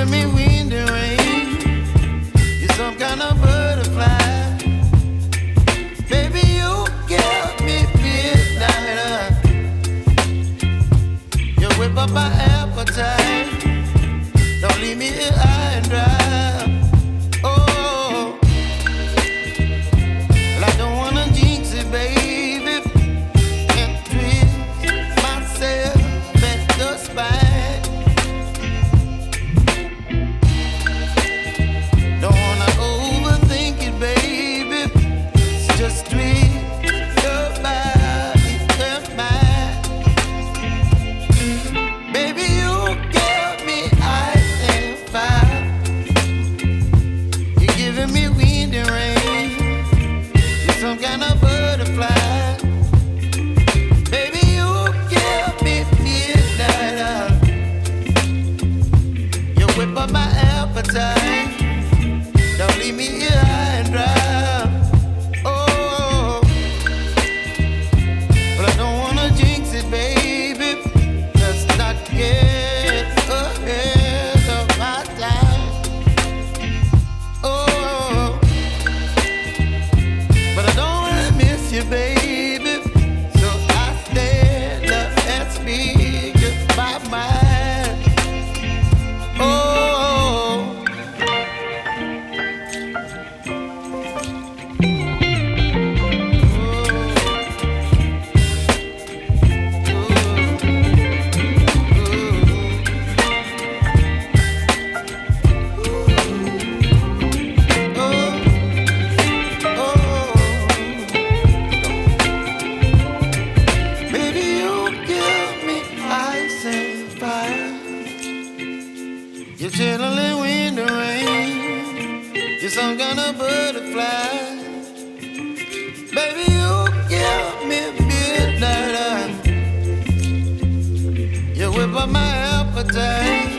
giving me wind and rain. You're some kind of butterfly. Baby, you give me midnight. You whip up my appetite. Don't leave me here high and dry. Oh, well, I don't wanna jinx it, baby, and twist myself at the spine. Don't wanna overthink it, baby. It's just twist your body and mine. Baby, you give me ice and fire. You're giving me wind and rain. You're some kind of butterfly. Baby, you give me midnight. You whip up my appetite. Don't leave me here high and dry. Oh, but I don't wanna jinx it, baby. Let's not get ahead of my time. Oh, but I don't wanna miss you, baby. So I stand up and speak my mind. Oh. Baby, you give me ice and fire. You're chilling wind and rain. You're some kind of butterfly. Baby, you give me midnight. You whip up my appetite.